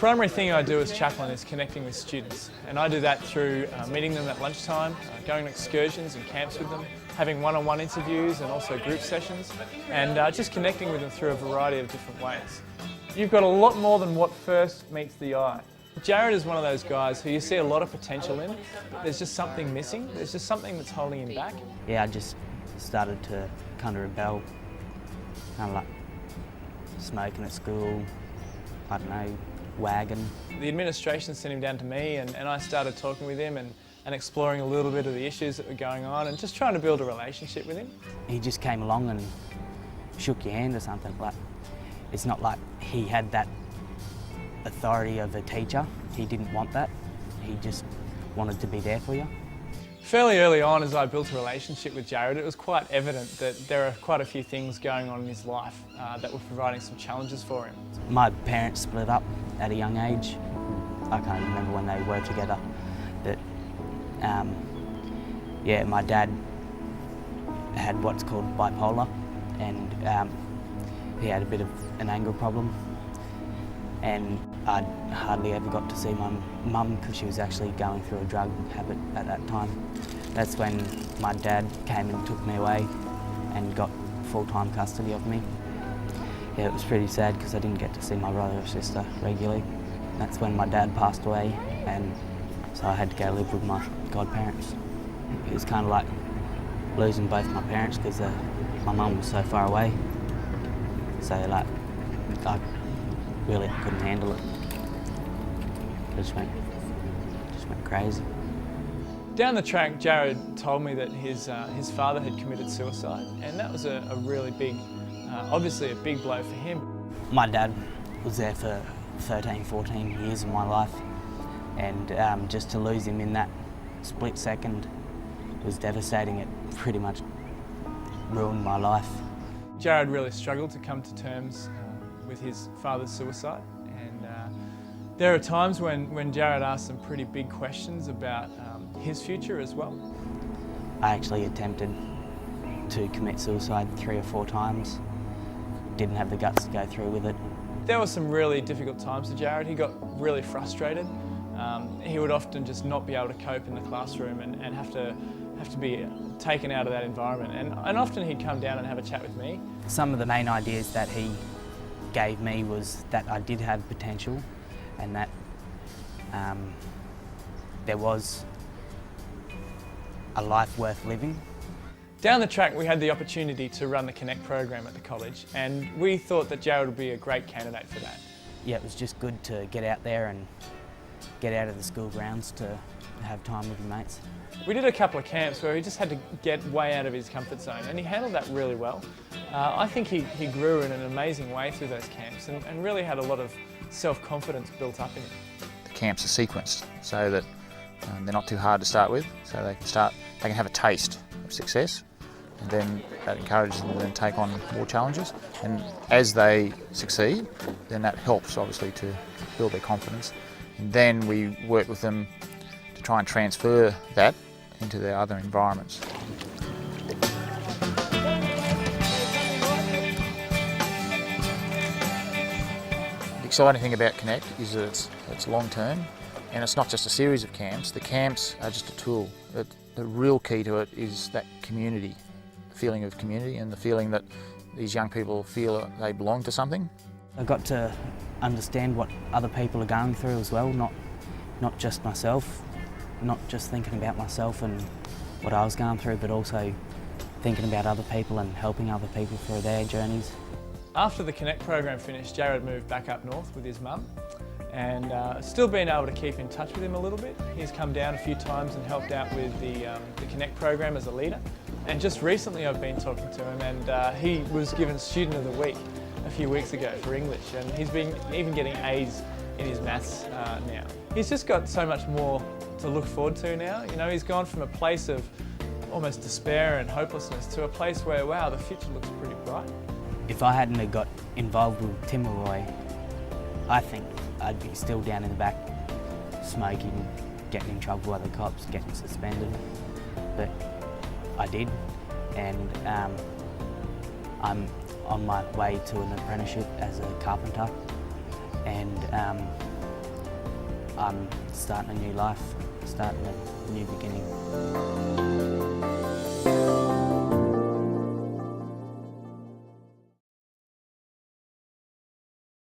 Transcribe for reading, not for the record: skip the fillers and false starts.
primary thing I do as chaplain is connecting with students, and I do that through meeting them at lunchtime, going on excursions and camps with them, having one-on-one interviews and also group sessions, and just connecting with them through a variety of different ways. You've got a lot more than what first meets the eye. Jared is one of those guys who you see a lot of potential in, but there's just something missing, there's just something that's holding him back. Yeah, I just started to kind of rebel, kind of like smoking at school, I don't know, wagging. The administration sent him down to me and I started talking with him and exploring a little bit of the issues that were going on and just trying to build a relationship with him. He just came along and shook your hand or something. Like, it's not like he had that authority of a teacher. He didn't want that. He just wanted to be there for you. Fairly early on, as I built a relationship with Jared, it was quite evident that there are quite a few things going on in his life that were providing some challenges for him. My parents split up at a young age. I can't remember when they were together. But yeah, my dad had what's called bipolar, and he had a bit of an anger problem. And I hardly ever got to see my mum because she was actually going through a drug habit at that time. That's when my dad came and took me away and got full-time custody of me. Yeah, it was pretty sad because I didn't get to see my brother or sister regularly. That's when my dad passed away, and so I had to go live with my godparents. It was kind of like losing both my parents because my mum was so far away. So like, I really couldn't handle it. It just went crazy. Down the track, Jared told me that his father had committed suicide, and that was a really big, obviously a big blow for him. My dad was there for 13, 14 years of my life, and just to lose him in that split second was devastating. It pretty much ruined my life. Jared really struggled to come to terms with his father's suicide, and there are times when Jared asks some pretty big questions about his future as well. I actually attempted to commit suicide 3 or 4 times. Didn't have the guts to go through with it. There were some really difficult times for Jared. He got really frustrated. He would often just not be able to cope in the classroom and have to be taken out of that environment. And often he'd come down and have a chat with me. Some of the main ideas that he gave me was that I did have potential, and that there was a life worth living. Down the track, we had the opportunity to run the Connect program at the college, and we thought that Jared would be a great candidate for that. Yeah, it was just good to get out there and get out of the school grounds to have time with your mates. We did a couple of camps where he just had to get way out of his comfort zone, and he handled that really well. I think he grew in an amazing way through those camps and really had a lot of self-confidence built up in him. The camps are sequenced so that they're not too hard to start with, so they can have a taste of success, and then that encourages them to then take on more challenges. And as they succeed, then that helps obviously to build their confidence. And then we work with them to try and transfer that into their other environments. The exciting thing about Connect is that it's long term, and it's not just a series of camps. The camps are just a tool. The real key to it is that community, the feeling of community and the feeling that these young people feel they belong to something. I got to understand what other people are going through as well, not just myself, not just thinking about myself and what I was going through, but also thinking about other people and helping other people through their journeys. After the Connect program finished, Jared moved back up north with his mum, and still been able to keep in touch with him a little bit. He's come down a few times and helped out with the Connect program as a leader. And just recently I've been talking to him, and he was given Student of the Week a few weeks ago for English, and he's been even getting A's in his maths now. He's just got so much more to look forward to now. You know, he's gone from a place of almost despair and hopelessness to a place where, wow, the future looks pretty bright. If I hadn't have got involved with Tim or Roy, I think I'd be still down in the back, smoking, getting in trouble with the cops, getting suspended. But I did, and I'm on my way to an apprenticeship as a carpenter, and I'm starting a new life, starting a new beginning.